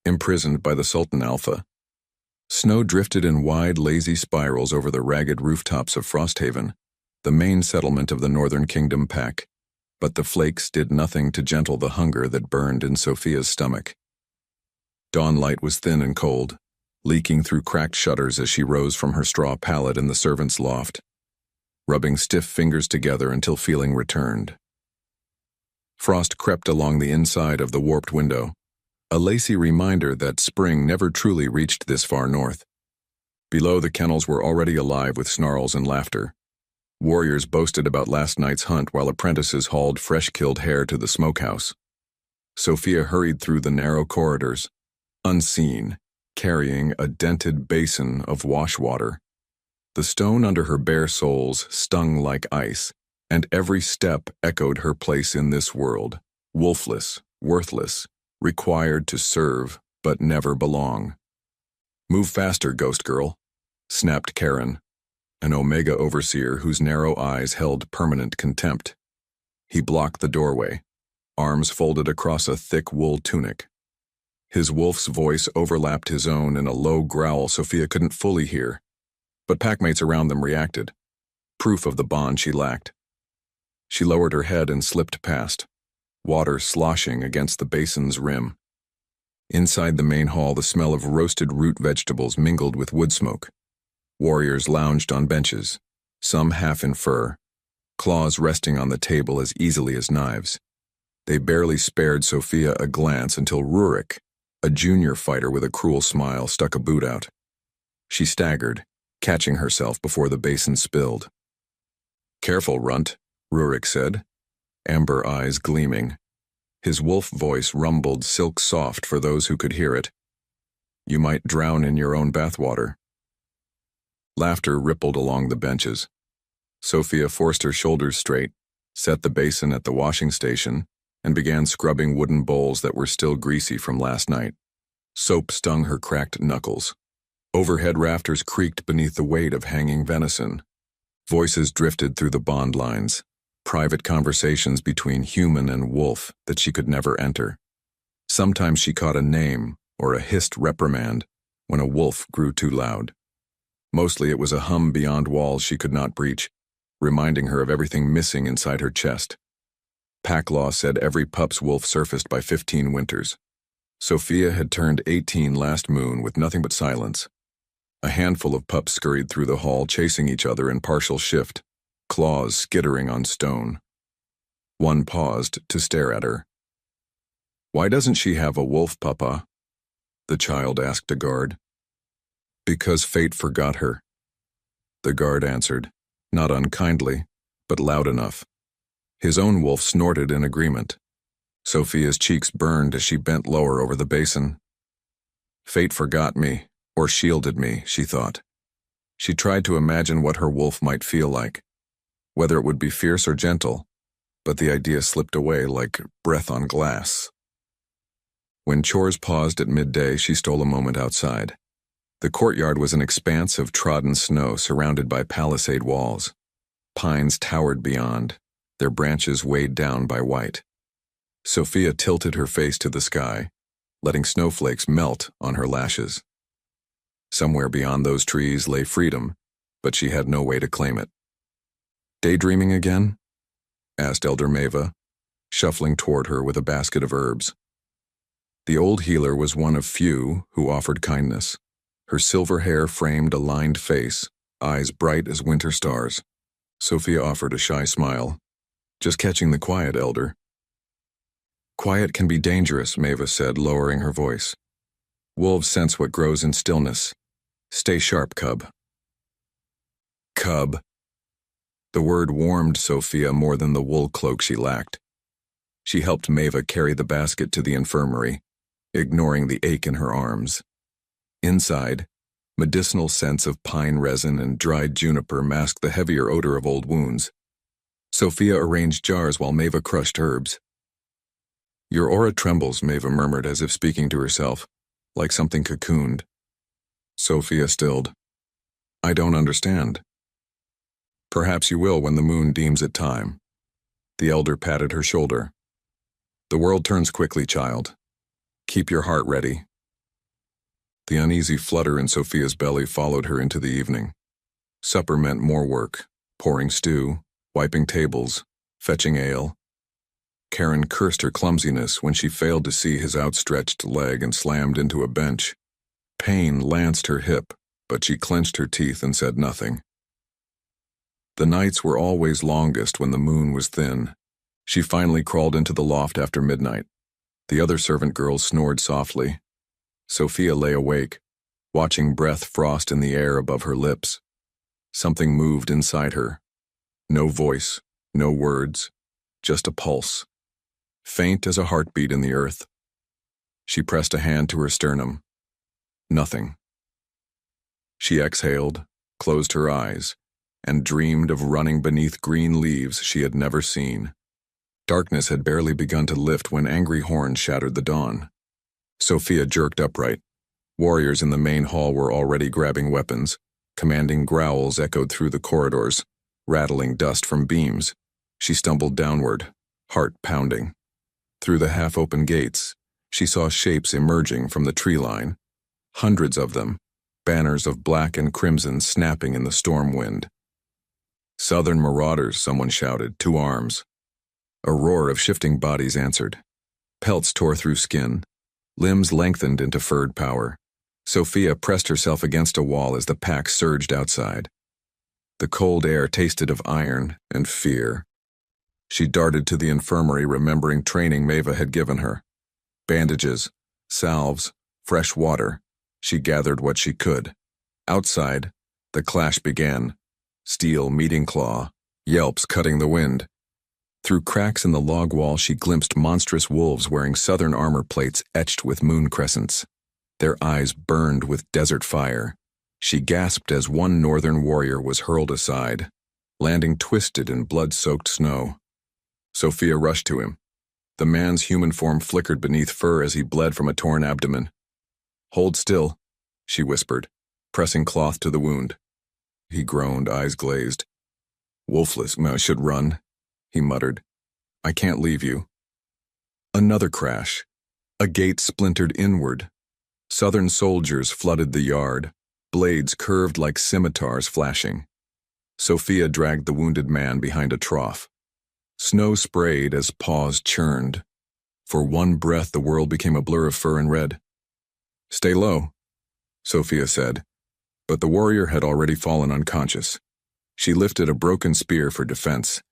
imprisoned by the Sultan Alpha. Snow drifted in wide, lazy spirals over the ragged rooftops of Frosthaven, the main settlement of the Northern Kingdom pack, but the flakes did nothing to gentle the hunger that burned in Sophia's stomach. Dawn light was thin and cold, leaking through cracked shutters as she rose from her straw pallet in the servants' loft, rubbing stiff fingers together until feeling returned. Frost crept along the inside of the warped window, a lacy reminder that spring never truly reached this far north. Below, the kennels were already alive with snarls and laughter. Warriors boasted about last night's hunt while apprentices hauled fresh-killed hare to the smokehouse. Sophia hurried through the narrow corridors, unseen, carrying a dented basin of wash water. The stone under her bare soles stung like ice, and every step echoed her place in this world, wolfless, worthless, required to serve but never belong. "Move faster, ghost girl," snapped Karen, an Omega overseer whose narrow eyes held permanent contempt. He blocked the doorway, arms folded across a thick wool tunic. His wolf's voice overlapped his own in a low growl Sophia couldn't fully hear, but packmates around them reacted, proof of the bond she lacked. She lowered her head and slipped past, water sloshing against the basin's rim. Inside the main hall, the smell of roasted root vegetables mingled with wood smoke. Warriors lounged on benches, some half in fur, claws resting on the table as easily as knives. They barely spared Sophia a glance until Rurik, a junior fighter with a cruel smile, stuck a boot out. She staggered, catching herself before the basin spilled. "Careful, runt," Rurik said, amber eyes gleaming. His wolf voice rumbled silk-soft for those who could hear it. "You might drown in your own bathwater." Laughter rippled along the benches. Sophia forced her shoulders straight, set the basin at the washing station, and began scrubbing wooden bowls that were still greasy from last night. Soap stung her cracked knuckles. Overhead rafters creaked beneath the weight of hanging venison. Voices drifted through the bond lines, private conversations between human and wolf that she could never enter. Sometimes she caught a name or a hissed reprimand when a wolf grew too loud. Mostly it was a hum beyond walls she could not breach, reminding her of everything missing inside her chest. Pack law said every pup's wolf surfaced by 15 winters. Sophia had turned 18 last moon with nothing but silence. A handful of pups scurried through the hall, chasing each other in partial shift, claws skittering on stone. One paused to stare at her. "Why doesn't she have a wolf, Papa?" the child asked a guard. "Because fate forgot her," the guard answered, not unkindly, but loud enough. His own wolf snorted in agreement. Sophia's cheeks burned as she bent lower over the basin. Fate forgot me, or shielded me, she thought. She tried to imagine what her wolf might feel like, whether it would be fierce or gentle, but the idea slipped away like breath on glass. When chores paused at midday, she stole a moment outside. The courtyard was an expanse of trodden snow surrounded by palisade walls. Pines towered beyond, their branches weighed down by white. Sophia tilted her face to the sky, letting snowflakes melt on her lashes. Somewhere beyond those trees lay freedom, but she had no way to claim it. "Daydreaming again?" asked Elder Maeva, shuffling toward her with a basket of herbs. The old healer was one of few who offered kindness. Her silver hair framed a lined face, eyes bright as winter stars. Sophia offered a shy smile. "Just catching the quiet, Elder." "Quiet can be dangerous," Maeva said, lowering her voice. "Wolves sense what grows in stillness. Stay sharp, cub." Cub. The word warmed Sophia more than the wool cloak she lacked. She helped Maeva carry the basket to the infirmary, ignoring the ache in her arms. Inside, medicinal scents of pine resin and dried juniper masked the heavier odor of old wounds. Sophia arranged jars while Maeva crushed herbs. "Your aura trembles," Maeva murmured as if speaking to herself, like something cocooned. Sophia stilled. "I don't understand." "Perhaps you will when the moon deems it time." The elder patted her shoulder. "The world turns quickly, child. Keep your heart ready. The uneasy flutter in Sophia's belly followed her into the evening. Supper meant more work, pouring stew, wiping tables, fetching ale. Karen cursed her clumsiness when she failed to see his outstretched leg and slammed into a bench. Pain lanced her hip, but she clenched her teeth and said nothing. The nights were always longest when the moon was thin. She finally crawled into the loft after midnight. The other servant girls snored softly. Sophia lay awake, watching breath frost in the air above her lips. Something moved inside her. No voice, no words, just a pulse, faint as a heartbeat in the earth. She pressed a hand to her sternum. Nothing. She exhaled, closed her eyes, and dreamed of running beneath green leaves she had never seen. Darkness had barely begun to lift when angry horns shattered the dawn. Sophia jerked upright. Warriors in the main hall were already grabbing weapons. Commanding growls echoed through the corridors, rattling dust from beams. She stumbled downward, heart pounding. Through the half-open gates, she saw shapes emerging from the tree line. Hundreds of them, banners of black and crimson snapping in the storm wind. "Southern marauders," someone shouted, to arms. A roar of shifting bodies answered. Pelts tore through skin. Limbs lengthened into furred power. Sophia pressed herself against a wall as the pack surged outside. The cold air tasted of iron and fear. She darted to the infirmary, remembering training Maeva had given her. Bandages, salves, fresh water. She gathered what she could. Outside, the clash began. Steel meeting claw, yelps cutting the wind. Through cracks in the log wall she glimpsed monstrous wolves wearing southern armor plates etched with moon crescents. Their eyes burned with desert fire. She gasped as one northern warrior was hurled aside, landing twisted in blood-soaked snow. Sophia rushed to him. The man's human form flickered beneath fur as he bled from a torn abdomen. "Hold still," she whispered, pressing cloth to the wound. He groaned, eyes glazed. "Wolfless, I should run," he muttered. "I can't leave you." Another crash. A gate splintered inward. Southern soldiers flooded the yard, blades curved like scimitars flashing. Sophia dragged the wounded man behind a trough. Snow sprayed as paws churned. For one breath the world became a blur of fur and red. "Stay low," Sophia said, but the warrior had already fallen unconscious. She lifted a broken spear for defense,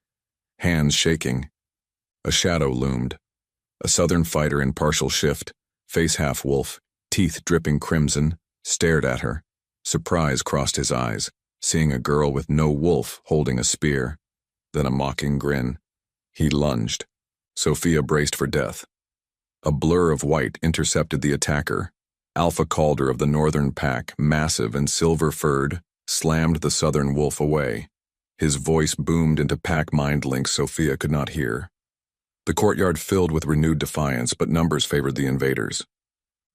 hands shaking. A shadow loomed. A southern fighter in partial shift, face half wolf, teeth dripping crimson, stared at her. Surprise crossed his eyes, seeing a girl with no wolf holding a spear. Then a mocking grin. He lunged. Sophia braced for death. A blur of white intercepted the attacker. Alpha Calder of the northern pack, massive and silver-furred, slammed the southern wolf away. His voice boomed into pack mind links Sophia could not hear. The courtyard filled with renewed defiance, but numbers favored the invaders.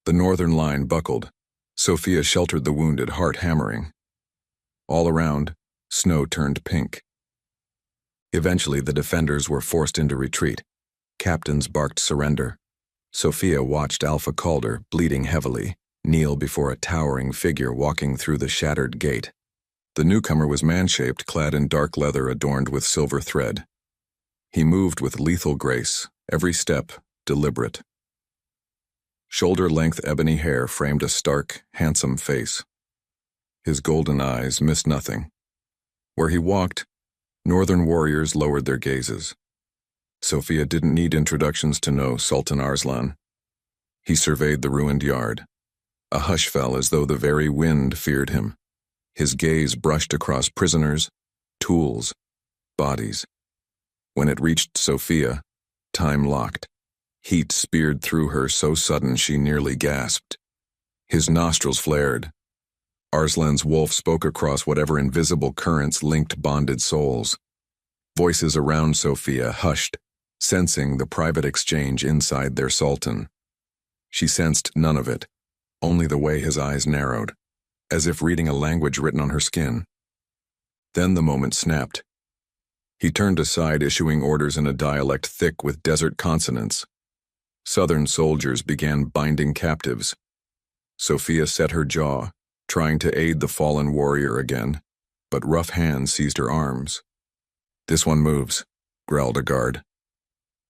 The northern line buckled. Sophia sheltered the wounded, heart hammering. All around, snow turned pink. Eventually, the defenders were forced into retreat. Captains barked surrender. Sophia watched Alpha Calder, bleeding heavily, kneel before a towering figure walking through the shattered gate. The newcomer was man-shaped, clad in dark leather adorned with silver thread. He moved with lethal grace, every step deliberate. Shoulder-length ebony hair framed a stark, handsome face. His golden eyes missed nothing. Where he walked, northern warriors lowered their gazes. Sophia didn't need introductions to know Sultan Arslan. He surveyed the ruined yard. A hush fell as though the very wind feared him. His gaze brushed across prisoners, tools, bodies. When it reached Sophia, time locked. Heat speared through her so sudden she nearly gasped. His nostrils flared. Arslan's wolf spoke across whatever invisible currents linked bonded souls. Voices around Sophia hushed, sensing the private exchange inside their sultan. She sensed none of it, only the way his eyes narrowed, as if reading a language written on her skin. Then the moment snapped. He turned aside, issuing orders in a dialect thick with desert consonants. Southern soldiers began binding captives. Sophia set her jaw, trying to aid the fallen warrior again, but rough hands seized her arms. "This one moves," growled a guard.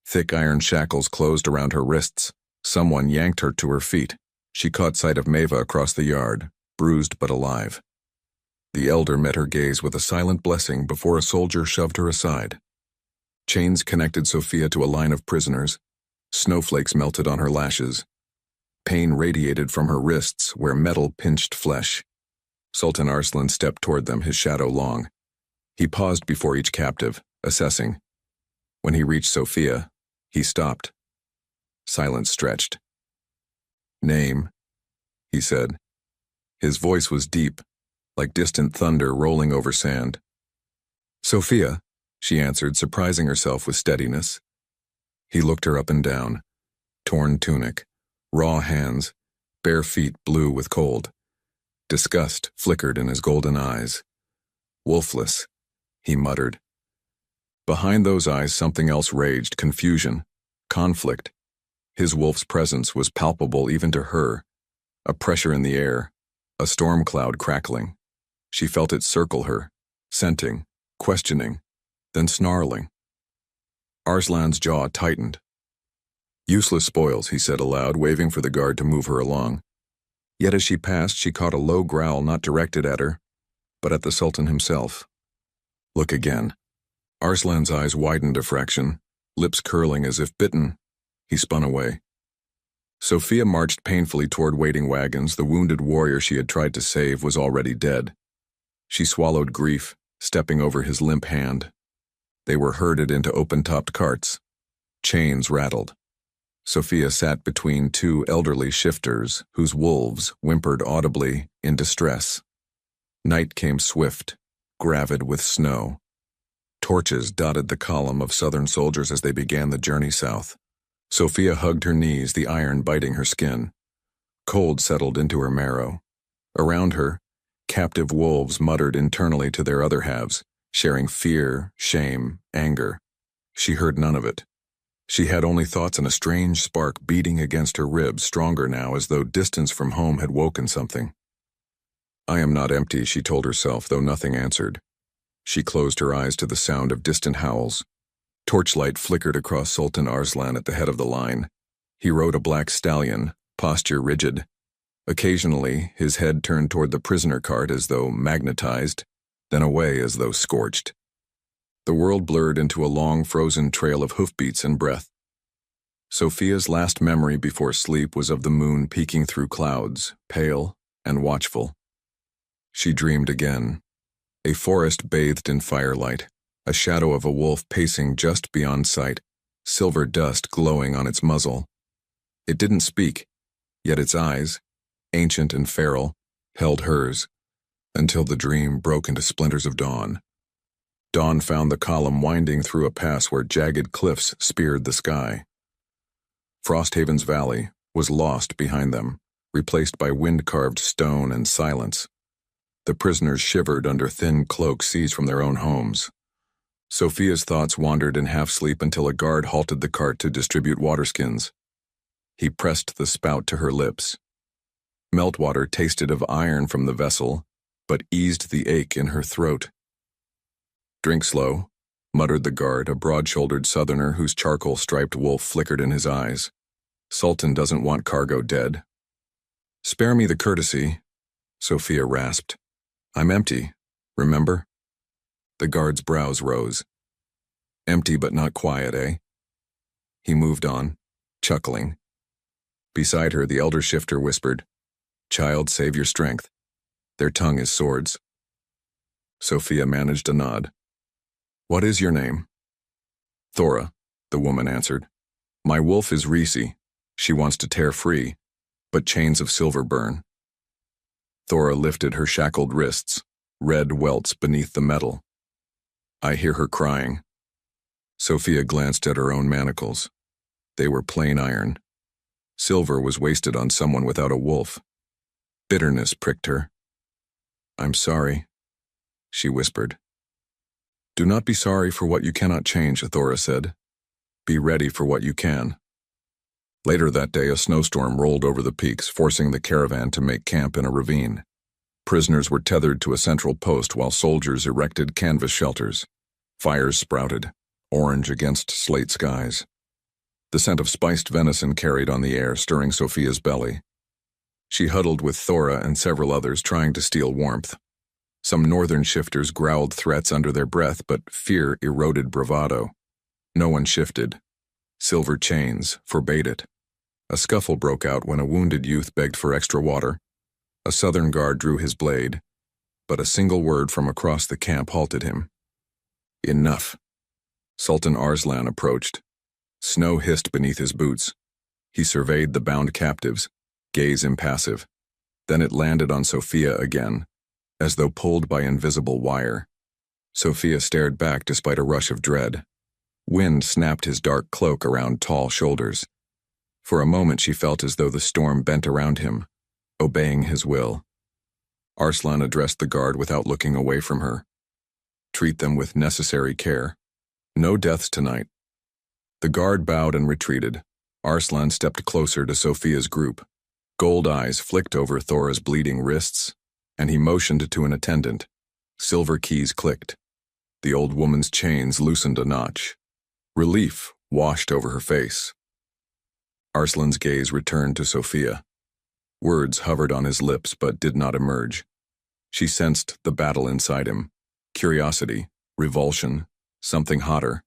Thick iron shackles closed around her wrists. Someone yanked her to her feet. She caught sight of Maeva across the yard, bruised but alive. The elder met her gaze with a silent blessing before a soldier shoved her aside. Chains connected Sophia to a line of prisoners. Snowflakes melted on her lashes. Pain radiated from her wrists where metal pinched flesh. Sultan Arslan stepped toward them, his shadow long. He paused before each captive, assessing. When he reached Sophia, he stopped. Silence stretched. "Name," he said. His voice was deep, like distant thunder rolling over sand. "Sophia," she answered, surprising herself with steadiness. He looked her up and down. Torn tunic, raw hands, bare feet blue with cold. Disgust flickered in his golden eyes. "Wolfless," he muttered. Behind those eyes something else raged, confusion, conflict. His wolf's presence was palpable even to her, a pressure in the air, a storm cloud crackling. She felt it circle her, scenting, questioning, then snarling. Arslan's jaw tightened. "Useless spoils," he said aloud, waving for the guard to move her along. Yet as she passed, she caught a low growl not directed at her, but at the Sultan himself. "Look again." Arslan's eyes widened a fraction, lips curling as if bitten. He spun away. Sophia marched painfully toward waiting wagons. The wounded warrior she had tried to save was already dead. She swallowed grief, stepping over his limp hand. They were herded into open-topped carts. Chains rattled. Sophia sat between two elderly shifters whose wolves whimpered audibly in distress. Night came swift, gravid with snow. Torches dotted the column of Southern soldiers as they began the journey south. Sophia hugged her knees, the iron biting her skin. Cold settled into her marrow. Around her, captive wolves muttered internally to their other halves, sharing fear, shame, anger. She heard none of it. She had only thoughts and a strange spark beating against her ribs, stronger now, as though distance from home had woken something. "I am not empty," she told herself, though nothing answered. She closed her eyes to the sound of distant howls. Torchlight flickered across Sultan Arslan at the head of the line. He rode a black stallion, posture rigid. Occasionally, his head turned toward the prisoner cart as though magnetized, then away as though scorched. The world blurred into a long frozen trail of hoofbeats and breath. Sophia's last memory before sleep was of the moon peeking through clouds, pale and watchful. She dreamed again. A forest bathed in firelight, a shadow of a wolf pacing just beyond sight, silver dust glowing on its muzzle. It didn't speak, yet its eyes, ancient and feral, held hers, until the dream broke into splinters of dawn. Dawn found the column winding through a pass where jagged cliffs speared the sky. Frosthaven's valley was lost behind them, replaced by wind-carved stone and silence. The prisoners shivered under thin cloaks seized from their own homes. Sophia's thoughts wandered in half-sleep until a guard halted the cart to distribute waterskins. He pressed the spout to her lips. Meltwater tasted of iron from the vessel, but eased the ache in her throat. "Drink slow," muttered the guard, a broad-shouldered southerner whose charcoal-striped wolf flickered in his eyes. "Sultan doesn't want cargo dead." "Spare me the courtesy," Sophia rasped. "I'm empty, remember?" The guard's brows rose. "Empty but not quiet, eh?" He moved on, chuckling. Beside her, the elder shifter whispered, "Child, save your strength. Their tongue is swords." Sophia managed a nod. "What is your name?" "Thora," the woman answered. "My wolf is Risi. She wants to tear free, but chains of silver burn." Thora lifted her shackled wrists, red welts beneath the metal. "I hear her crying." Sophia glanced at her own manacles. They were plain iron. Silver was wasted on someone without a wolf. Bitterness pricked her. "I'm sorry," she whispered. "Do not be sorry for what you cannot change," Thora said. "Be ready for what you can." Later that day, a snowstorm rolled over the peaks, forcing the caravan to make camp in a ravine. Prisoners were tethered to a central post while soldiers erected canvas shelters. Fires sprouted, orange against slate skies. The scent of spiced venison carried on the air, stirring Sophia's belly. She huddled with Thora and several others, trying to steal warmth. Some northern shifters growled threats under their breath, but fear eroded bravado. No one shifted. Silver chains forbade it. A scuffle broke out when a wounded youth begged for extra water. A southern guard drew his blade, but a single word from across the camp halted him. Enough. Sultan Arslan approached. Snow hissed beneath his boots. He surveyed the bound captives, gaze impassive. Then it landed on Sophia again, as though pulled by invisible wire. Sophia stared back despite a rush of dread. Wind snapped his dark cloak around tall shoulders. For a moment she felt as though the storm bent around him, obeying his will. Arslan addressed the guard without looking away from her. Treat them with necessary care. No deaths tonight. The guard bowed and retreated. Arslan stepped closer to Sophia's group. Gold eyes flicked over Thora's bleeding wrists, and he motioned to an attendant. Silver keys clicked. The old woman's chains loosened a notch. Relief washed over her face. Arslan's gaze returned to Sophia. Words hovered on his lips but did not emerge. She sensed the battle inside him. Curiosity, revulsion, something hotter.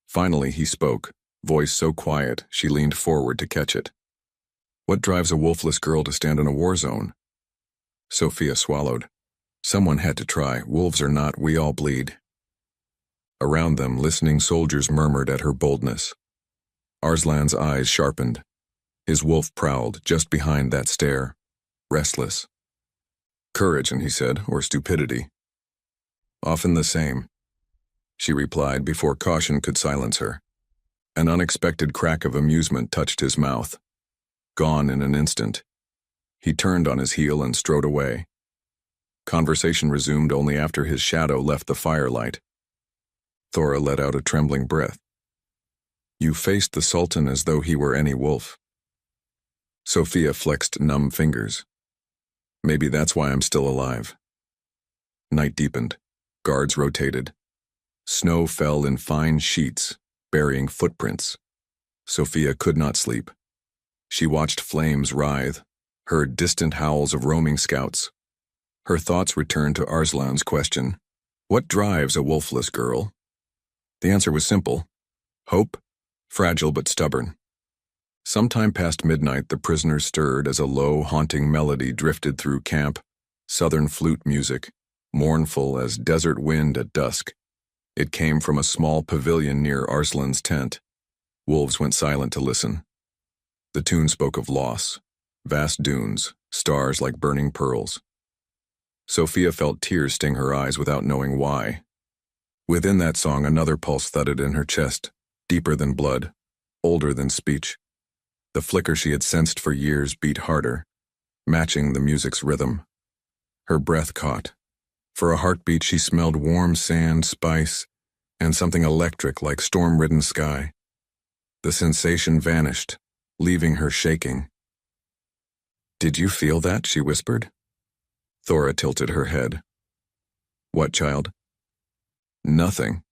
Finally he spoke, voice so quiet she leaned forward to catch it. What drives a wolfless girl to stand in a war zone? Sophia swallowed. Someone had to try. Wolves or not, we all bleed. Around them, listening soldiers murmured at her boldness. Arslan's eyes sharpened. His wolf prowled just behind that stare, restless. Courage, and he said, or stupidity. Often the same, she replied before caution could silence her. An unexpected crack of amusement touched his mouth. Gone in an instant. He turned on his heel and strode away. Conversation resumed only after his shadow left the firelight. Thora let out a trembling breath. You faced the Sultan as though he were any wolf. Sophia flexed numb fingers. Maybe that's why I'm still alive. Night deepened. Guards rotated. Snow fell in fine sheets, burying footprints. Sophia could not sleep. She watched flames writhe, heard distant howls of roaming scouts. Her thoughts returned to Arslan's question, what drives a wolfless girl? The answer was simple. Hope, fragile but stubborn. Sometime past midnight, the prisoners stirred as a low, haunting melody drifted through camp, southern flute music, mournful as desert wind at dusk. It came from a small pavilion near Arslan's tent. Wolves went silent to listen. The tune spoke of loss, vast dunes, stars like burning pearls. Sophia felt tears sting her eyes without knowing why. Within that song, another pulse thudded in her chest, deeper than blood, older than speech. The flicker she had sensed for years beat harder, matching the music's rhythm. Her breath caught. For a heartbeat, she smelled warm sand, spice, and something electric like storm-ridden sky. The sensation vanished, leaving her shaking. Did you feel that? She whispered. Thora tilted her head. What, child? Nothing.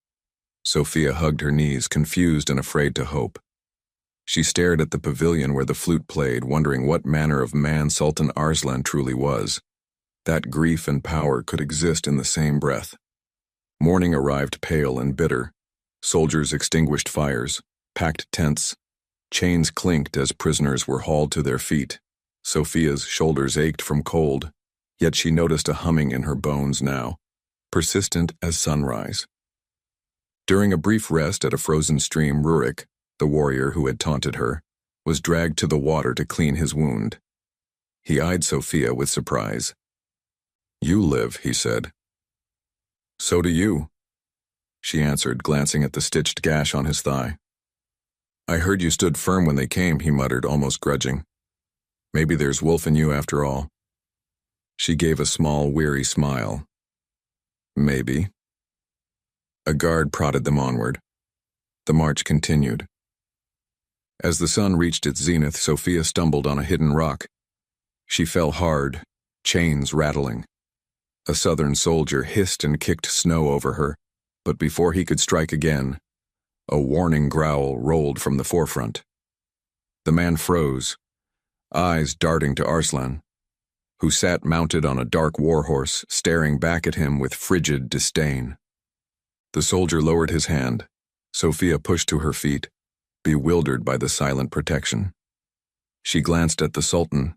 Sophia hugged her knees, confused and afraid to hope. She stared at the pavilion where the flute played, wondering what manner of man Sultan Arslan truly was. That grief and power could exist in the same breath. Morning arrived pale and bitter. Soldiers extinguished fires, packed tents. Chains clinked as prisoners were hauled to their feet. Sophia's shoulders ached from cold, yet she noticed a humming in her bones now, persistent as sunrise. During a brief rest at a frozen stream, Rurik, the warrior who had taunted her, was dragged to the water to clean his wound. He eyed Sophia with surprise. You live, he said. So do you, she answered, glancing at the stitched gash on his thigh. I heard you stood firm when they came, he muttered, almost grudging. Maybe there's wolf in you after all. She gave a small, weary smile. Maybe. A guard prodded them onward. The march continued. As the sun reached its zenith, Sophia stumbled on a hidden rock. She fell hard, chains rattling. A southern soldier hissed and kicked snow over her, but before he could strike again, a warning growl rolled from the forefront. The man froze, eyes darting to Arslan, who sat mounted on a dark warhorse, staring back at him with frigid disdain. The soldier lowered his hand. Sophia pushed to her feet, bewildered by the silent protection. She glanced at the Sultan,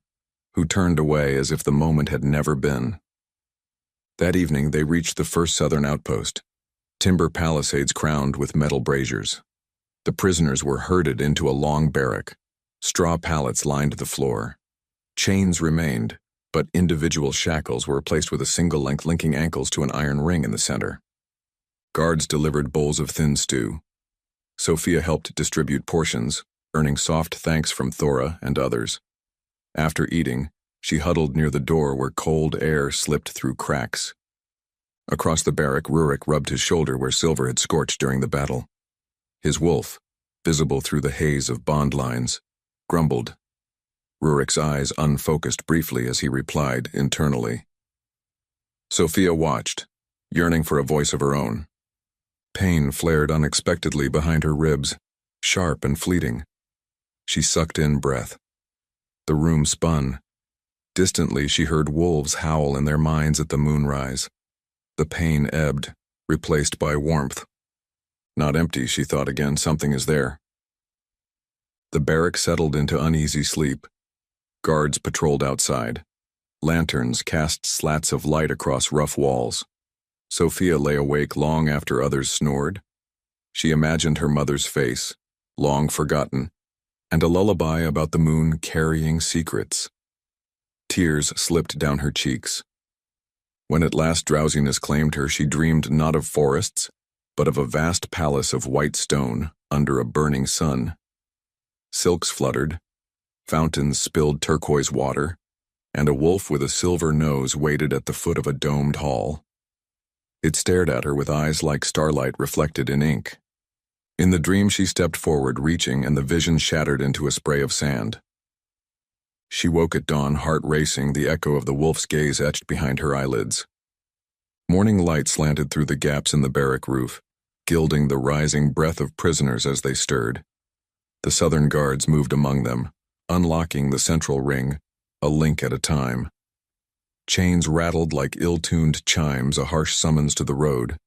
who turned away as if the moment had never been. That evening they reached the first southern outpost, timber palisades crowned with metal braziers. The prisoners were herded into a long barrack. Straw pallets lined the floor. Chains remained, but individual shackles were replaced with a single length linking ankles to an iron ring in the center. Guards delivered bowls of thin stew. Sophia helped distribute portions, earning soft thanks from Thora and others. After eating, she huddled near the door where cold air slipped through cracks. Across the barrack, Rurik rubbed his shoulder where silver had scorched during the battle. His wolf, visible through the haze of bond lines, grumbled. Rurik's eyes unfocused briefly as he replied internally. Sophia watched, yearning for a voice of her own. Pain flared unexpectedly behind her ribs, sharp and fleeting. She sucked in breath. The room spun. Distantly, she heard wolves howl in their minds at the moonrise. The pain ebbed, replaced by warmth. Not empty, she thought again, something is there. The barrack settled into uneasy sleep. Guards patrolled outside. Lanterns cast slats of light across rough walls. Sophia lay awake long after others snored. She imagined her mother's face, long forgotten, and a lullaby about the moon carrying secrets. Tears slipped down her cheeks. When at last drowsiness claimed her, she dreamed not of forests, but of a vast palace of white stone under a burning sun. Silks fluttered, fountains spilled turquoise water, and a wolf with a silver nose waited at the foot of a domed hall. It stared at her with eyes like starlight reflected in ink. In the dream she stepped forward, reaching, and the vision shattered into a spray of sand. She woke at dawn, heart racing, the echo of the wolf's gaze etched behind her eyelids. Morning light slanted through the gaps in the barrack roof, gilding the rising breath of prisoners as they stirred. The southern guards moved among them, unlocking the central ring, a link at a time. Chains rattled like ill-tuned chimes, a harsh summons to the road.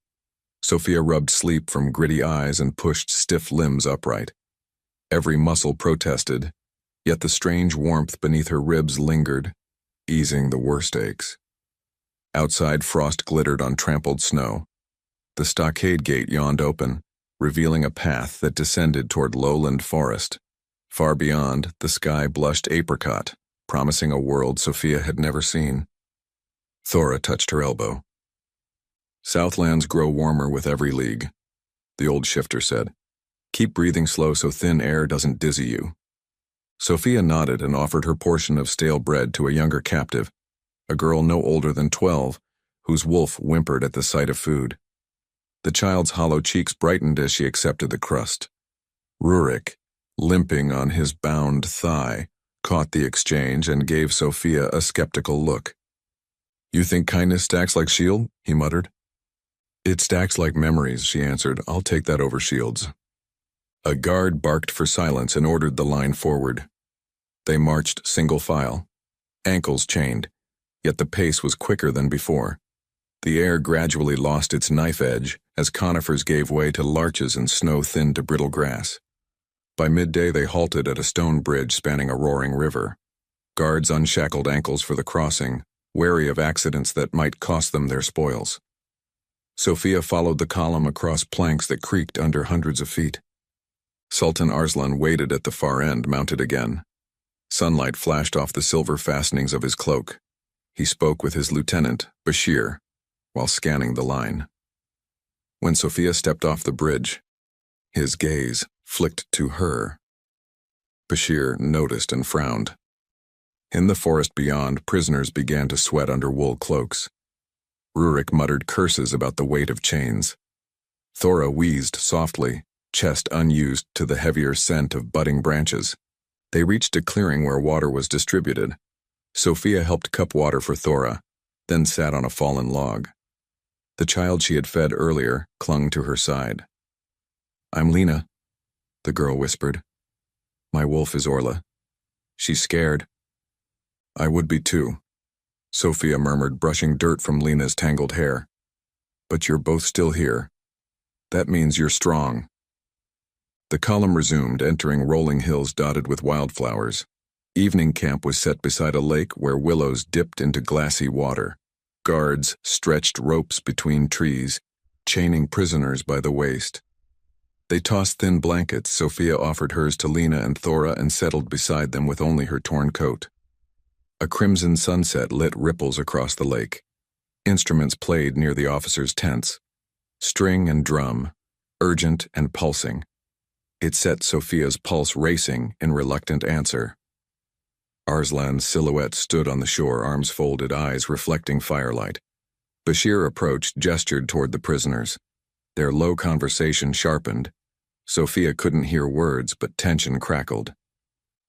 Sophia rubbed sleep from gritty eyes and pushed stiff limbs upright. Every muscle protested, yet the strange warmth beneath her ribs lingered, easing the worst aches. Outside, frost glittered on trampled snow. The stockade gate yawned open, revealing a path that descended toward lowland forest. Far beyond, the sky blushed apricot, promising a world Sophia had never seen. Thora touched her elbow. Southlands grow warmer with every league, the old shifter said. Keep breathing slow so thin air doesn't dizzy you. Sophia nodded and offered her portion of stale bread to a younger captive, a girl no older than 12, whose wolf whimpered at the sight of food. The child's hollow cheeks brightened as she accepted the crust. Rurik, limping on his bound thigh, caught the exchange and gave Sophia a skeptical look. You think kindness stacks like shield? He muttered. It stacks like memories, she answered. I'll take that over shields. A guard barked for silence and ordered the line forward. They marched single file, ankles chained, yet the pace was quicker than before. The air gradually lost its knife edge as conifers gave way to larches and snow thinned to brittle grass. By midday they halted at a stone bridge spanning a roaring river. Guards unshackled ankles for the crossing, wary of accidents that might cost them their spoils. Sophia followed the column across planks that creaked under hundreds of feet. Sultan Arslan waited at the far end, mounted again. Sunlight flashed off the silver fastenings of his cloak. He spoke with his lieutenant, Bashir, while scanning the line. When Sophia stepped off the bridge, his gaze flicked to her. Bashir noticed and frowned. In the forest beyond, prisoners began to sweat under wool cloaks. Rurik muttered curses about the weight of chains. Thora wheezed softly, chest unused to the heavier scent of budding branches. They reached a clearing where water was distributed. Sophia helped cup water for Thora, then sat on a fallen log. The child she had fed earlier clung to her side. "I'm Lena," the girl whispered. "My wolf is Orla. She's scared." "I would be too," Sophia murmured, brushing dirt from Lena's tangled hair. "But you're both still here. That means you're strong." The column resumed, entering rolling hills dotted with wildflowers. Evening camp was set beside a lake where willows dipped into glassy water. Guards stretched ropes between trees, chaining prisoners by the waist. They tossed thin blankets. Sophia offered hers to Lena and Thora and settled beside them with only her torn coat. A crimson sunset lit ripples across the lake. Instruments played near the officers' tents. String and drum, urgent and pulsing. It set Sophia's pulse racing in reluctant answer. Arslan's silhouette stood on the shore, arms folded, eyes reflecting firelight. Bashir approached, gestured toward the prisoners. Their low conversation sharpened. Sophia couldn't hear words, but tension crackled.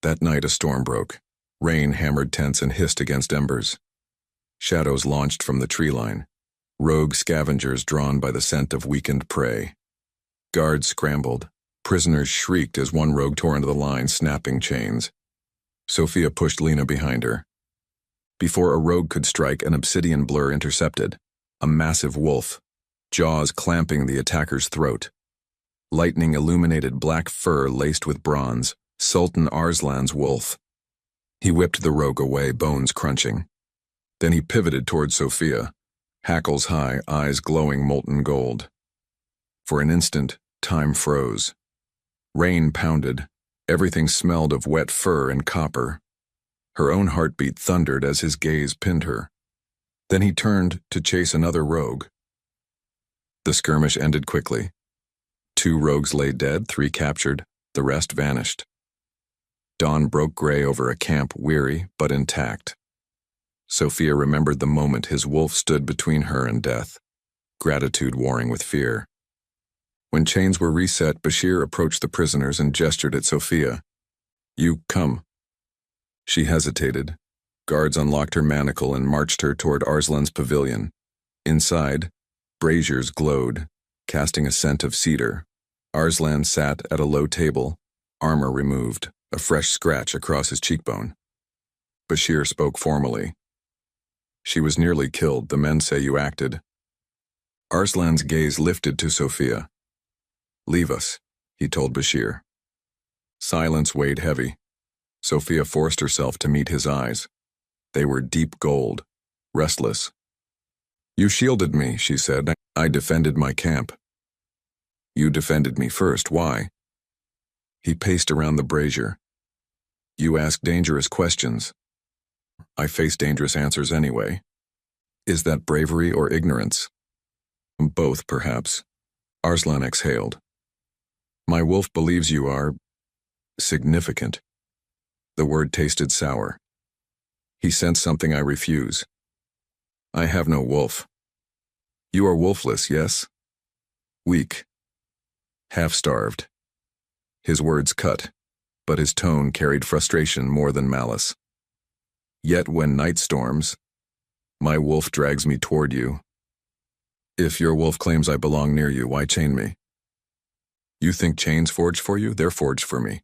That night a storm broke. Rain hammered tents and hissed against embers. Shadows launched from the tree line. Rogue scavengers drawn by the scent of weakened prey. Guards scrambled. Prisoners shrieked as one rogue tore into the line, snapping chains. Sophia pushed Lena behind her. Before a rogue could strike, an obsidian blur intercepted. A massive wolf, jaws clamping the attacker's throat. Lightning illuminated black fur laced with bronze, Sultan Arslan's wolf. He whipped the rogue away, bones crunching. Then he pivoted toward Sophia, hackles high, eyes glowing molten gold. For an instant, time froze. Rain pounded. Everything smelled of wet fur and copper. Her own heartbeat thundered as his gaze pinned her. Then he turned to chase another rogue. The skirmish ended quickly. 2 rogues lay dead, 3 captured, the rest vanished. Dawn broke gray over a camp, weary but intact. Sophia remembered the moment his wolf stood between her and death, gratitude warring with fear. When chains were reset, Bashir approached the prisoners and gestured at Sophia. "You come." She hesitated. Guards unlocked her manacle and marched her toward Arslan's pavilion. Inside, braziers glowed, casting a scent of cedar. Arslan sat at a low table, armor removed, a fresh scratch across his cheekbone. Bashir spoke formally. "She was nearly killed. The men say you acted." Arslan's gaze lifted to Sophia. "Leave us," he told Bashir. Silence weighed heavy. Sophia forced herself to meet his eyes. They were deep gold, restless. "You shielded me," she said. "I defended my camp." "You defended me first. Why?" He paced around the brazier. "You ask dangerous questions. I face dangerous answers anyway. Is that bravery or ignorance?" "Both, perhaps." Arslan exhaled. "My wolf believes you are significant." The word tasted sour. He sensed something I refuse. "I have no wolf." "You are wolfless, yes?" "Weak. Half-starved." His words cut, but his tone carried frustration more than malice. "Yet when night storms, my wolf drags me toward you. If your wolf claims I belong near you, why chain me? You think chains forged for you? They're forged for me.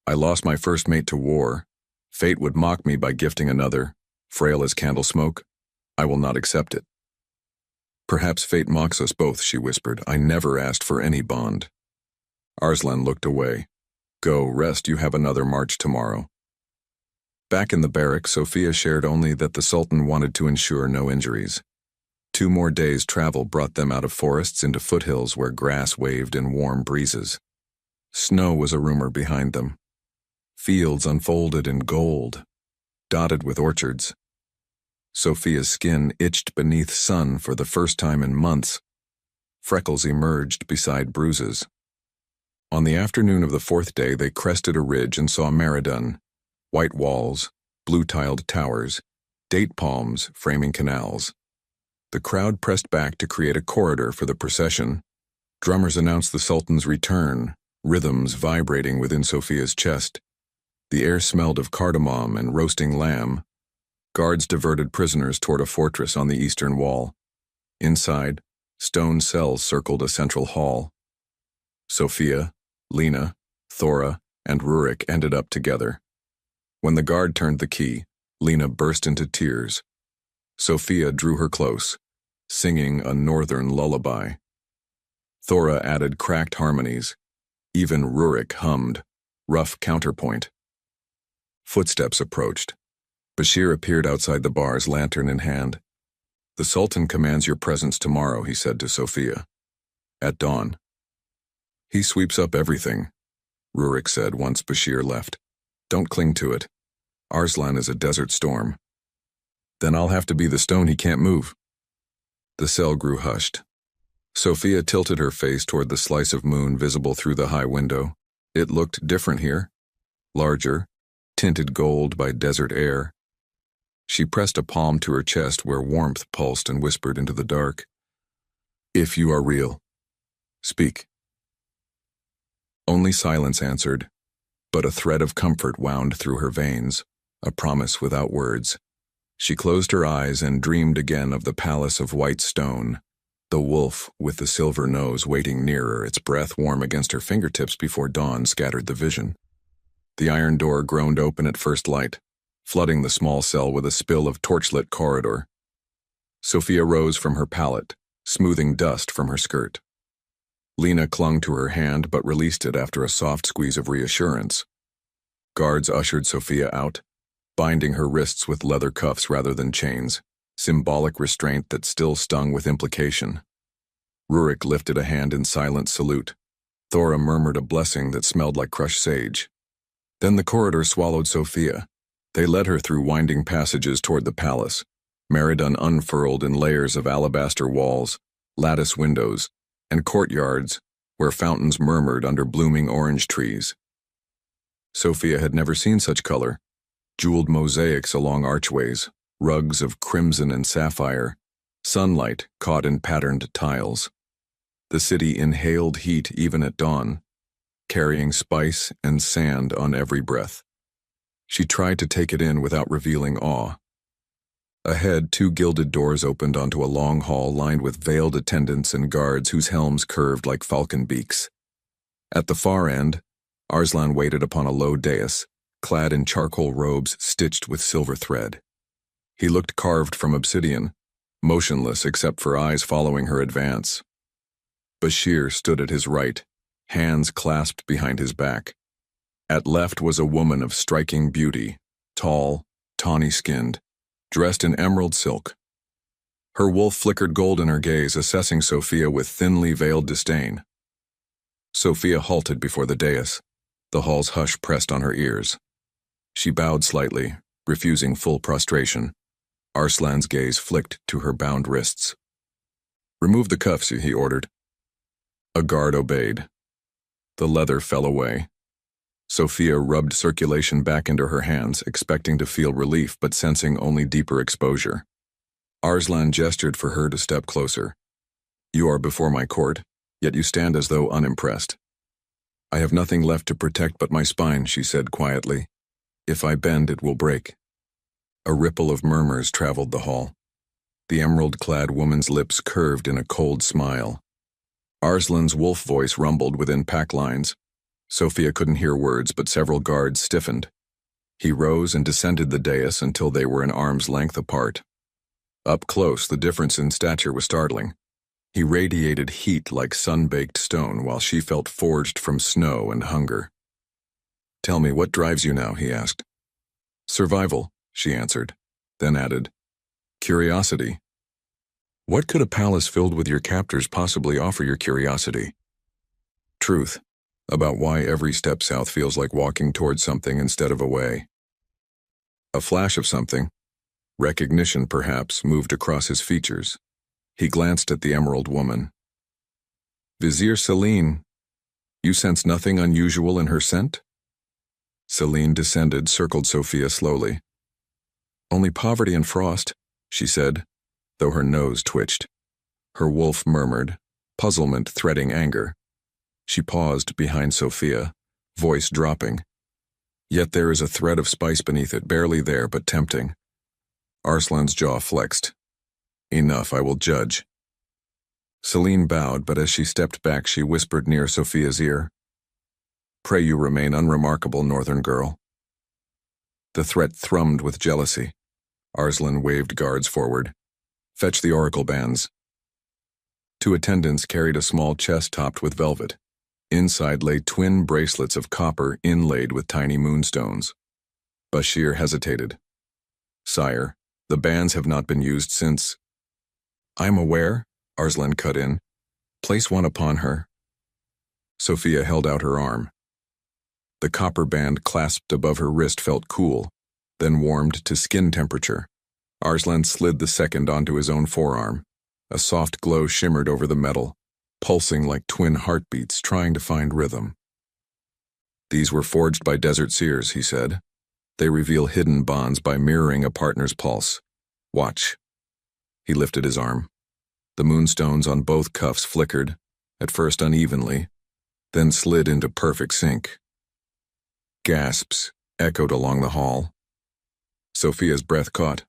I lost my first mate to war. Fate would mock me by gifting another, frail as candle smoke. I will not accept it." "Perhaps fate mocks us both," she whispered. "I never asked for any bond." Arslan looked away. "Go, rest. You have another march tomorrow." Back in the barracks, Sophia shared only that the Sultan wanted to ensure no injuries. 2 more days' travel brought them out of forests into foothills where grass waved in warm breezes. Snow was a rumor behind them. Fields unfolded in gold, dotted with orchards. Sophia's skin itched beneath sun for the first time in months. Freckles emerged beside bruises. On the afternoon of the 4th day, they crested a ridge and saw Maradun, white walls, blue-tiled towers, date palms framing canals. The crowd pressed back to create a corridor for the procession. Drummers announced the Sultan's return, rhythms vibrating within Sophia's chest. The air smelled of cardamom and roasting lamb. Guards diverted prisoners toward a fortress on the eastern wall. Inside, stone cells circled a central hall. Sophia, Lena, Thora, and Rurik ended up together. When the guard turned the key, Lena burst into tears. Sophia drew her close, singing a northern lullaby. Thora added cracked harmonies. Even Rurik hummed, rough counterpoint. Footsteps approached. Bashir appeared outside the bars, lantern in hand. "The Sultan commands your presence tomorrow," he said to Sophia. "At dawn." "He sweeps up everything," Rurik said once Bashir left. "Don't cling to it. Arslan is a desert storm." "Then I'll have to be the stone he can't move." The cell grew hushed. Sophia tilted her face toward the slice of moon visible through the high window. It looked different here. Larger, tinted gold by desert air. She pressed a palm to her chest where warmth pulsed and whispered into the dark. "If you are real, speak." Only silence answered, but a thread of comfort wound through her veins, a promise without words. She closed her eyes and dreamed again of the palace of white stone, the wolf with the silver nose waiting nearer, its breath warm against her fingertips before dawn scattered the vision. The iron door groaned open at first light, flooding the small cell with a spill of torchlit corridor. Sophia rose from her pallet, smoothing dust from her skirt. Lena clung to her hand but released it after a soft squeeze of reassurance. Guards ushered Sophia out, binding her wrists with leather cuffs rather than chains, symbolic restraint that still stung with implication. Rurik lifted a hand in silent salute. Thora murmured a blessing that smelled like crushed sage. Then the corridor swallowed Sophia. They led her through winding passages toward the palace, Meriden unfurled in layers of alabaster walls, lattice windows, and courtyards where fountains murmured under blooming orange trees. Sophia had never seen such color, jeweled mosaics along archways, rugs of crimson and sapphire, sunlight caught in patterned tiles. The city inhaled heat even at dawn, carrying spice and sand on every breath. She tried to take it in without revealing awe. Ahead, two gilded doors opened onto a long hall lined with veiled attendants and guards whose helms curved like falcon beaks. At the far end, Arslan waited upon a low dais, clad in charcoal robes stitched with silver thread. He looked carved from obsidian, motionless except for eyes following her advance. Bashir stood at his right, hands clasped behind his back. At left was a woman of striking beauty, tall, tawny-skinned, dressed in emerald silk. Her wolf flickered gold in her gaze, assessing Sophia with thinly veiled disdain. Sophia halted before the dais, the hall's hush pressed on her ears. She bowed slightly, refusing full prostration. Arslan's gaze flicked to her bound wrists. "Remove the cuffs," he ordered. A guard obeyed. The leather fell away. Sophia rubbed circulation back into her hands, expecting to feel relief but sensing only deeper exposure. Arslan gestured for her to step closer. "You are before my court, yet you stand as though unimpressed." "I have nothing left to protect but my spine," she said quietly. "If I bend, it will break." A ripple of murmurs traveled the hall. The emerald-clad woman's lips curved in a cold smile. Arslan's wolf voice rumbled within pack lines. Sophia couldn't hear words, but several guards stiffened. He rose and descended the dais until they were an arm's length apart. Up close, the difference in stature was startling. He radiated heat like sun-baked stone, while she felt forged from snow and hunger. "Tell me, what drives you now?" he asked. "Survival," she answered, then added, "Curiosity." "What could a palace filled with your captors possibly offer your curiosity?" "Truth, about why every step south feels like walking towards something instead of away." A flash of something, recognition perhaps, moved across his features. He glanced at the emerald woman. "Vizier Celine, you sense nothing unusual in her scent?" Celine descended, circled Sophia slowly. "Only poverty and frost," she said, though her nose twitched. Her wolf murmured, puzzlement threading anger. She paused behind Sophia, voice dropping. Yet there is a thread of spice beneath it, barely there but tempting. Arslan's jaw flexed. Enough, I will judge. Celine bowed, but as she stepped back, she whispered near Sophia's ear. Pray you remain unremarkable, northern girl. The threat thrummed with jealousy. Arslan waved guards forward. Fetch the oracle bands. 2 attendants carried a small chest topped with velvet. Inside lay twin bracelets of copper inlaid with tiny moonstones. Bashir hesitated. Sire, the bands have not been used since. I am aware, Arslan cut in. Place one upon her. Sophia held out her arm. The copper band clasped above her wrist felt cool, then warmed to skin temperature. Arslan slid the second onto his own forearm. A soft glow shimmered over the metal, pulsing like twin heartbeats trying to find rhythm. These were forged by desert seers, he said. They reveal hidden bonds by mirroring a partner's pulse. Watch. He lifted his arm. The moonstones on both cuffs flickered, at first unevenly, then slid into perfect sync. Gasps echoed along the hall. Sophia's breath caught.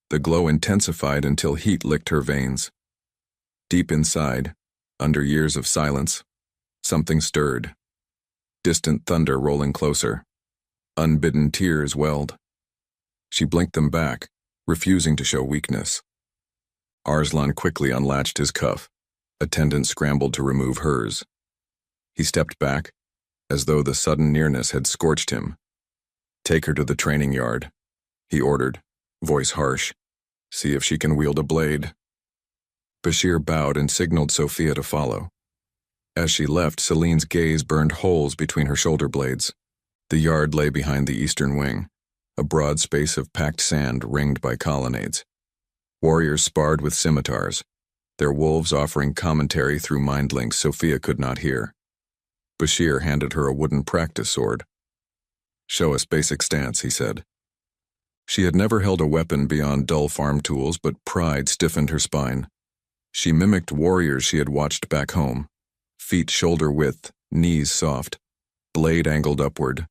The glow intensified until heat licked her veins. Deep inside, under years of silence, something stirred. Distant thunder rolling closer. Unbidden tears welled. She blinked them back, refusing to show weakness. Arslan quickly unlatched his cuff. Attendant scrambled to remove hers. He stepped back, as though the sudden nearness had scorched him. Take her to the training yard, he ordered, voice harsh. See if she can wield a blade. Bashir bowed and signaled Sophia to follow. As she left, Celine's gaze burned holes between her shoulder blades. The yard lay behind the eastern wing, a broad space of packed sand ringed by colonnades. Warriors sparred with scimitars, their wolves offering commentary through mind links Sophia could not hear. Bashir handed her a wooden practice sword. Show us basic stance, he said. She had never held a weapon beyond dull farm tools, but pride stiffened her spine. She mimicked warriors she had watched back home. Feet shoulder width, knees soft, blade angled upward.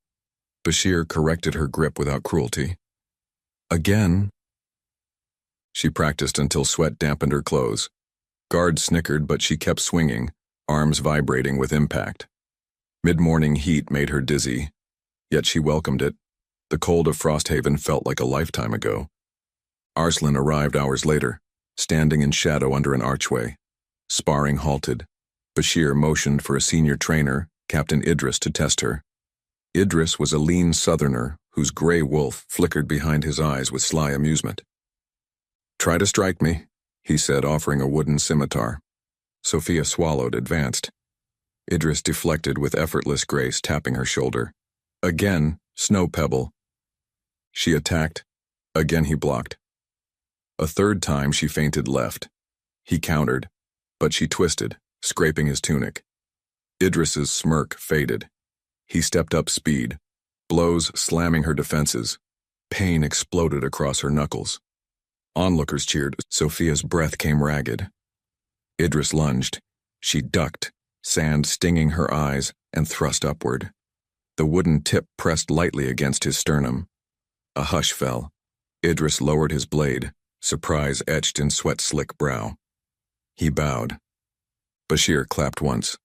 Bashir corrected her grip without cruelty. Again. She practiced until sweat dampened her clothes. Guards snickered, but she kept swinging, arms vibrating with impact. Mid-morning heat made her dizzy, yet she welcomed it. The cold of Frosthaven felt like a lifetime ago. Arslan arrived hours later, standing in shadow under an archway. Sparring halted. Bashir motioned for a senior trainer, Captain Idris, to test her. Idris was a lean southerner whose gray wolf flickered behind his eyes with sly amusement. Try to strike me, he said, offering a wooden scimitar. Sophia swallowed, advanced. Idris deflected with effortless grace, tapping her shoulder. Again, snow pebble. She attacked. Again he blocked. A third time she feinted left. He countered, but she twisted, scraping his tunic. Idris's smirk faded. He stepped up speed, blows slamming her defenses. Pain exploded across her knuckles. Onlookers cheered. Sophia's breath came ragged. Idris lunged. She ducked, sand stinging her eyes, and thrust upward. The wooden tip pressed lightly against his sternum. A hush fell. Idris lowered his blade, surprise etched in sweat-slick brow. He bowed. Bashir clapped once.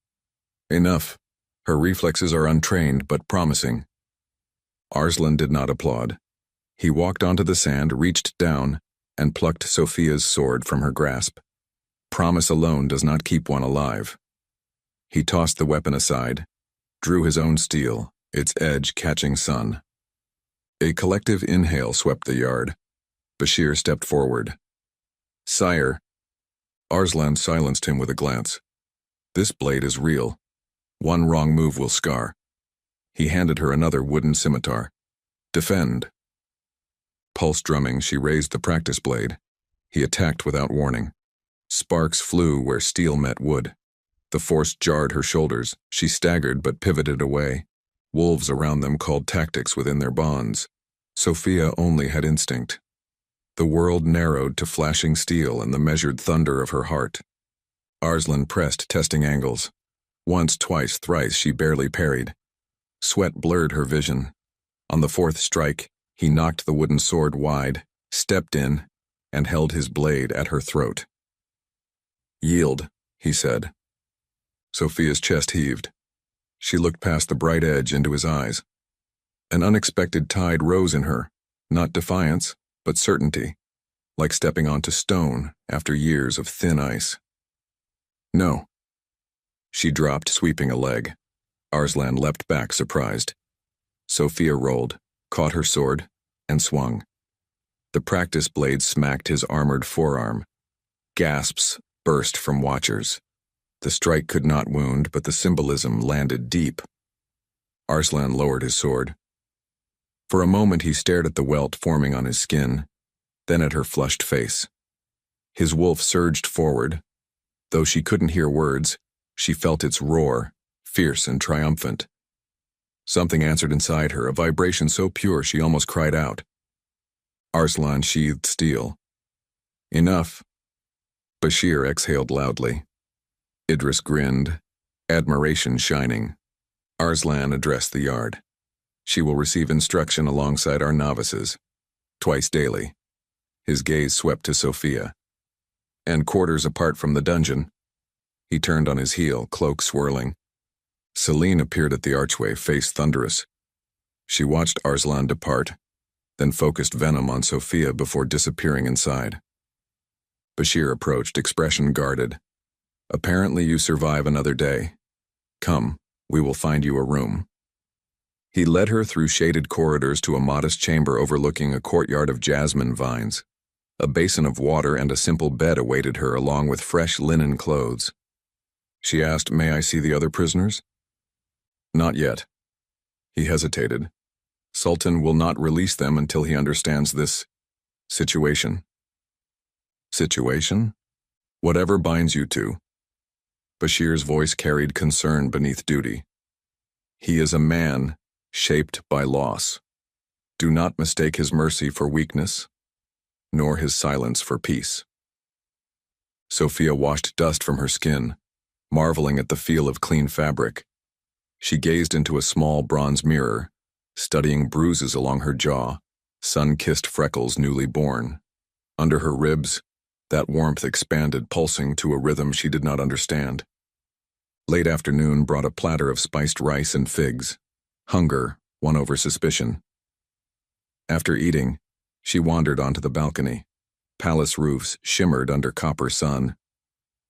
Enough. Her reflexes are untrained but promising. Arslan did not applaud. He walked onto the sand, reached down, and plucked Sophia's sword from her grasp. Promise alone does not keep one alive. He tossed the weapon aside, drew his own steel, its edge catching sun. A collective inhale swept the yard. Bashir stepped forward. Sire. Arslan silenced him with a glance. This blade is real. One wrong move will scar. He handed her another wooden scimitar. Defend. Pulse drumming, she raised the practice blade. He attacked without warning. Sparks flew where steel met wood. The force jarred her shoulders. She staggered but pivoted away. Wolves around them called tactics within their bonds. Sophia only had instinct. The world narrowed to flashing steel and the measured thunder of her heart. Arslan pressed, testing angles. Once, twice, thrice she barely parried. Sweat blurred her vision. On the fourth strike, he knocked the wooden sword wide, stepped in, and held his blade at her throat. "Yield," he said. Sophia's chest heaved. She looked past the bright edge into his eyes. An unexpected tide rose in her, not defiance, but certainty, like stepping onto stone after years of thin ice. "No." She dropped, sweeping a leg. Arslan leapt back, surprised. Sophia rolled, caught her sword, and swung. The practice blade smacked his armored forearm. Gasps burst from watchers. The strike could not wound, but the symbolism landed deep. Arslan lowered his sword. For a moment he stared at the welt forming on his skin, then at her flushed face. His wolf surged forward. Though she couldn't hear words, she felt its roar, fierce and triumphant. Something answered inside her, a vibration so pure she almost cried out. Arslan sheathed steel. "Enough." Bashir exhaled loudly. Idris grinned, admiration shining. Arslan addressed the yard. "She will receive instruction alongside our novices, twice daily." His gaze swept to Sophia. "And quarters apart from the dungeon." He turned on his heel, cloak swirling. Celine appeared at the archway, face thunderous. She watched Arslan depart, then focused venom on Sophia before disappearing inside. Bashir approached, expression guarded. "Apparently you survive another day. Come, we will find you a room." He led her through shaded corridors to a modest chamber overlooking a courtyard of jasmine vines. A basin of water and a simple bed awaited her, along with fresh linen clothes. She asked, "May I see the other prisoners?" "Not yet." He hesitated. "Sultan will not release them until he understands this situation." "Situation? Whatever binds you two." Bashir's voice carried concern beneath duty. "He is a man shaped by loss. Do not mistake his mercy for weakness, nor his silence for peace." Sophia washed dust from her skin, marveling at the feel of clean fabric. She gazed into a small bronze mirror, studying bruises along her jaw, sun-kissed freckles newly born. Under her ribs, that warmth expanded, pulsing to a rhythm she did not understand. Late afternoon brought a platter of spiced rice and figs. Hunger won over suspicion. After eating, she wandered onto the balcony. Palace roofs shimmered under copper sun.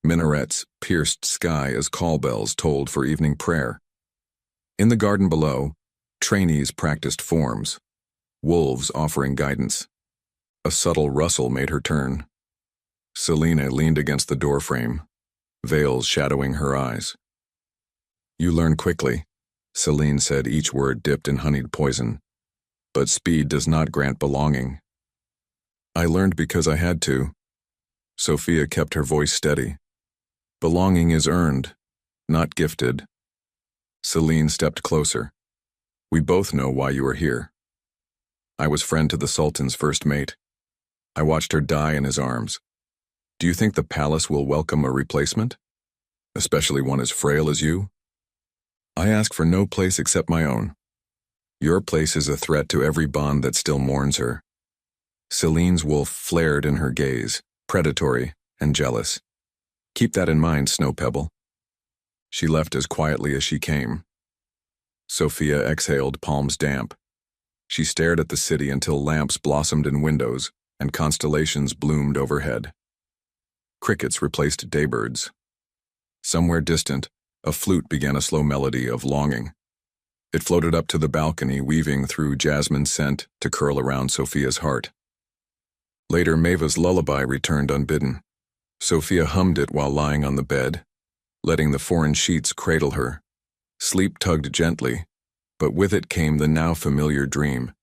Minarets pierced sky as call bells tolled for evening prayer. In the garden below, trainees practiced forms, wolves offering guidance. A subtle rustle made her turn. Selena leaned against the doorframe, veils shadowing her eyes. "You learn quickly," Celine said, each word dipped in honeyed poison. "But speed does not grant belonging." "I learned because I had to." Sophia kept her voice steady. "Belonging is earned, not gifted." Celine stepped closer. "We both know why you are here." "I was friend to the Sultan's first mate. I watched her die in his arms. Do you think the palace will welcome a replacement? Especially one as frail as you?" "I ask for no place except my own. Your place is a threat to every bond that still mourns her." Celine's wolf flared in her gaze, predatory and jealous. "Keep that in mind, Snow Pebble." She left as quietly as she came. Sophia exhaled, palms damp. She stared at the city until lamps blossomed in windows and constellations bloomed overhead. Crickets replaced daybirds. Somewhere distant, a flute began a slow melody of longing. It floated up to the balcony, weaving through jasmine scent to curl around Sophia's heart. Later, Maeva's lullaby returned unbidden. Sophia hummed it while lying on the bed, letting the foreign sheets cradle her. Sleep tugged gently, but with it came the now familiar dream.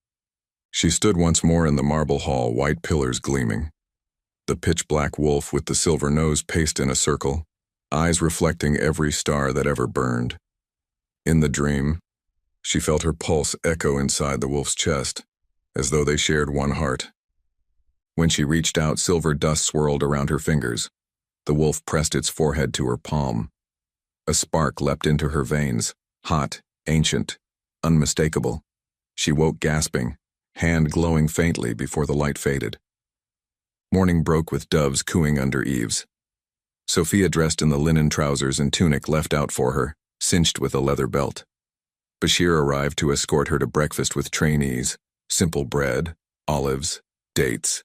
She stood once more in the marble hall, white pillars gleaming. The pitch-black wolf with the silver nose paced in a circle, eyes reflecting every star that ever burned. In the dream, she felt her pulse echo inside the wolf's chest, as though they shared one heart. When she reached out, silver dust swirled around her fingers. The wolf pressed its forehead to her palm. A spark leapt into her veins, hot, ancient, unmistakable. She woke gasping, hand glowing faintly before the light faded. Morning broke with doves cooing under eaves. Sophia dressed in the linen trousers and tunic left out for her, cinched with a leather belt. Bashir arrived to escort her to breakfast with trainees, simple bread, olives, dates.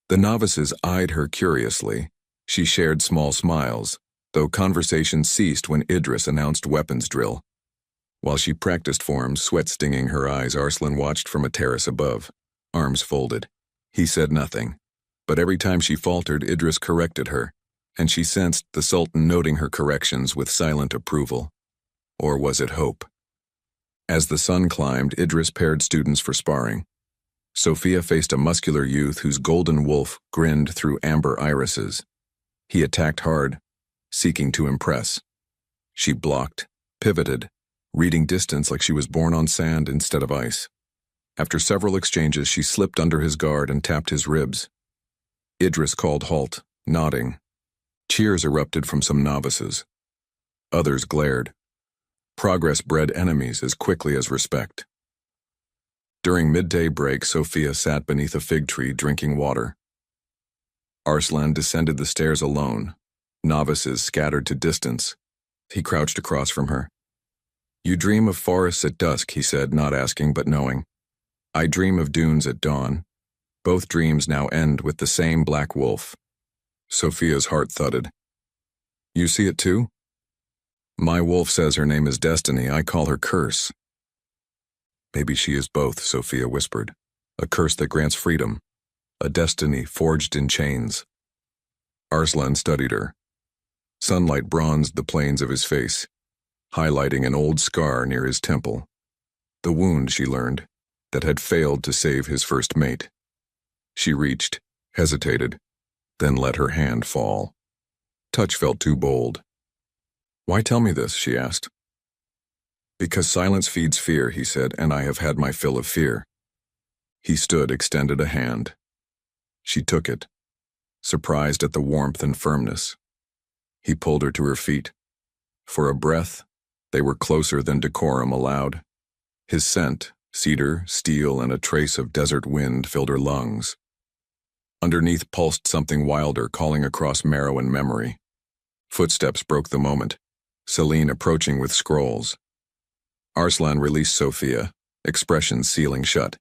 The novices eyed her curiously. She shared small smiles, though conversation ceased when Idris announced weapons drill. While she practiced forms, sweat stinging her eyes, Arslan watched from a terrace above, arms folded. He said nothing, but every time she faltered, Idris corrected her, and she sensed the Sultan noting her corrections with silent approval. Or was it hope? As the sun climbed, Idris paired students for sparring. Sophia faced a muscular youth whose golden wolf grinned through amber irises. He attacked hard, seeking to impress. She blocked, pivoted, reading distance like she was born on sand instead of ice. After several exchanges, she slipped under his guard and tapped his ribs. Idris called halt, nodding. Cheers erupted from some novices. Others glared. Progress bred enemies as quickly as respect. During midday break, Sophia sat beneath a fig tree drinking water. Arslan descended the stairs alone, novices scattered to distance. He crouched across from her. "You dream of forests at dusk," he said, not asking but knowing. "I dream of dunes at dawn. Both dreams now end with the same black wolf." Sophia's heart thudded. "You see it too?" "My wolf says her name is Destiny. I call her Curse." "Maybe she is both," Sophia whispered. "A curse that grants freedom. A destiny forged in chains." Arslan studied her. Sunlight bronzed the planes of his face, highlighting an old scar near his temple. The wound, she learned, that had failed to save his first mate. She reached, hesitated, then let her hand fall. Touch felt too bold. "Why tell me this?" she asked. "Because silence feeds fear," he said, "and I have had my fill of fear." He stood, extended a hand. She took it, surprised at the warmth and firmness. He pulled her to her feet. For a breath, they were closer than decorum allowed. His scent, cedar, steel, and a trace of desert wind filled her lungs. Underneath pulsed something wilder, calling across marrow and memory. Footsteps broke the moment, Celine approaching with scrolls. Arslan released Sophia, expression sealing shut.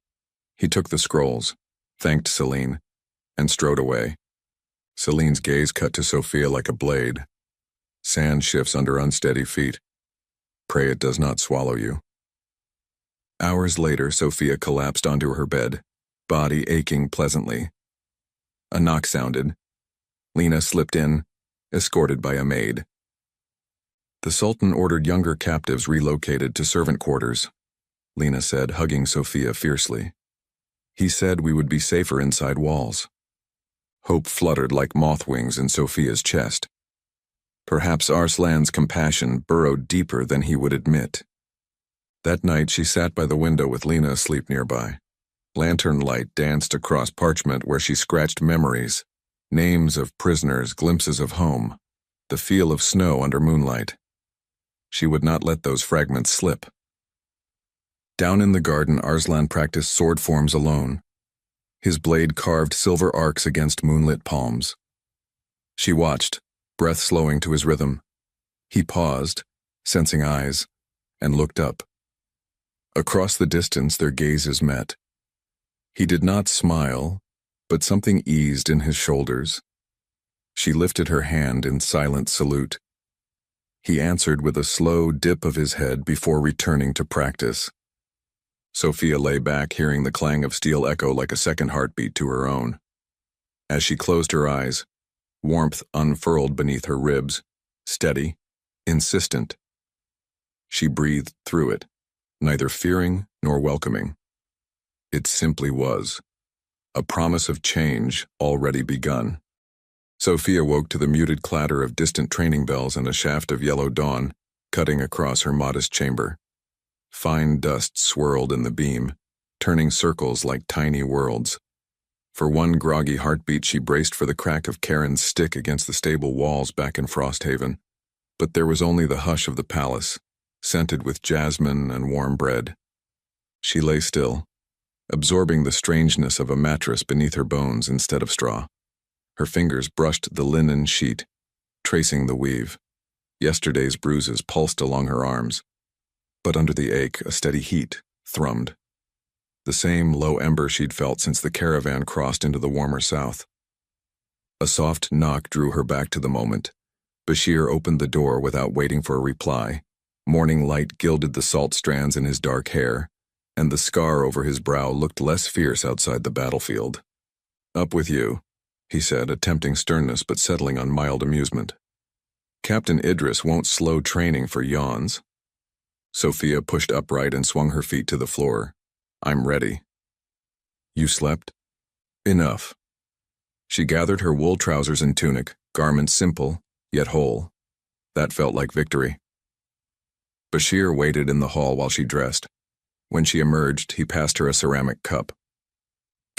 He took the scrolls, thanked Celine, and strode away. Celine's gaze cut to Sophia like a blade. Sand shifts under unsteady feet. Pray it does not swallow you. Hours later, Sophia collapsed onto her bed, body aching pleasantly. A knock sounded. Lena slipped in, escorted by a maid. The Sultan ordered younger captives relocated to servant quarters, Lena said, hugging Sophia fiercely. He said we would be safer inside walls. Hope fluttered like moth wings in Sophia's chest. Perhaps Arslan's compassion burrowed deeper than he would admit. That night she sat by the window with Lena asleep nearby. Lantern light danced across parchment where she scratched memories, names of prisoners, glimpses of home, the feel of snow under moonlight. She would not let those fragments slip. Down in the garden, Arslan practiced sword forms alone. His blade carved silver arcs against moonlit palms. She watched, breath slowing to his rhythm. He paused, sensing eyes, and looked up. Across the distance, their gazes met. He did not smile, but something eased in his shoulders. She lifted her hand in silent salute. He answered with a slow dip of his head before returning to practice. Sophia lay back, hearing the clang of steel echo like a second heartbeat to her own. As she closed her eyes, warmth unfurled beneath her ribs, steady, insistent. She breathed through it, neither fearing nor welcoming. It simply was, a promise of change already begun. Sophia woke to the muted clatter of distant training bells and a shaft of yellow dawn cutting across her modest chamber. Fine dust swirled in the beam, turning circles like tiny worlds. For one groggy heartbeat, she braced for the crack of Karen's stick against the stable walls back in Frosthaven. But there was only the hush of the palace, scented with jasmine and warm bread. She lay still, absorbing the strangeness of a mattress beneath her bones instead of straw. Her fingers brushed the linen sheet, tracing the weave. Yesterday's bruises pulsed along her arms, but under the ache, a steady heat thrummed. The same low ember she'd felt since the caravan crossed into the warmer south. A soft knock drew her back to the moment. Bashir opened the door without waiting for a reply. Morning light gilded the salt strands in his dark hair, and the scar over his brow looked less fierce outside the battlefield. "Up with you," he said, attempting sternness but settling on mild amusement. "Captain Idris won't slow training for yawns." Sophia pushed upright and swung her feet to the floor. "I'm ready." "You slept?" "Enough." She gathered her wool trousers and tunic, garments simple, yet whole. That felt like victory. Bashir waited in the hall while she dressed. When she emerged, he passed her a ceramic cup.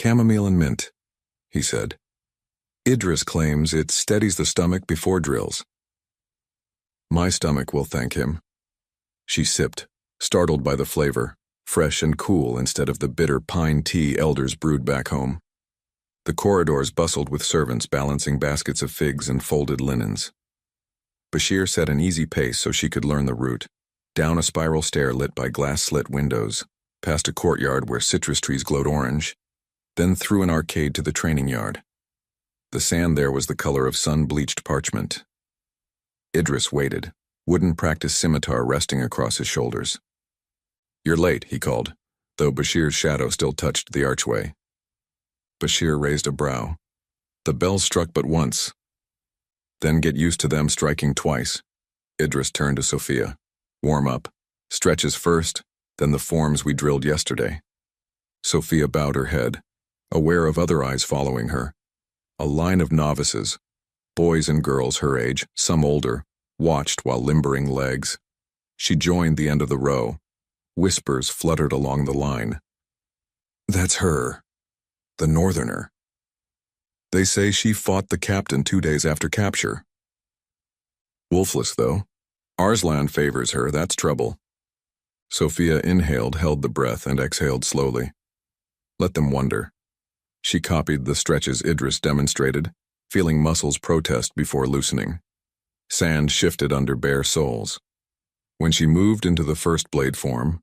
"Chamomile and mint," he said. "Idris claims it steadies the stomach before drills." "My stomach will thank him." She sipped, startled by the flavor, fresh and cool instead of the bitter pine tea elders brewed back home. The corridors bustled with servants balancing baskets of figs and folded linens. Bashir set an easy pace so she could learn the route, down a spiral stair lit by glass-slit windows, past a courtyard where citrus trees glowed orange, then through an arcade to the training yard. The sand there was the color of sun-bleached parchment. Idris waited, wooden practice scimitar resting across his shoulders. "You're late," he called, though Bashir's shadow still touched the archway. Bashir raised a brow. "The bells struck but once. Then get used to them striking twice." Idris turned to Sophia. "Warm up. Stretches first, then the forms we drilled yesterday." Sophia bowed her head, aware of other eyes following her. A line of novices, boys and girls her age, some older, watched while limbering legs. She joined the end of the row. Whispers fluttered along the line. "That's her. The northerner. They say she fought the captain 2 days after capture. Wolfless, though. Arslan favors her, that's trouble." Sophia inhaled, held the breath, and exhaled slowly. Let them wonder. She copied the stretches Idris demonstrated, feeling muscles protest before loosening. Sand shifted under bare soles. When she moved into the first blade form,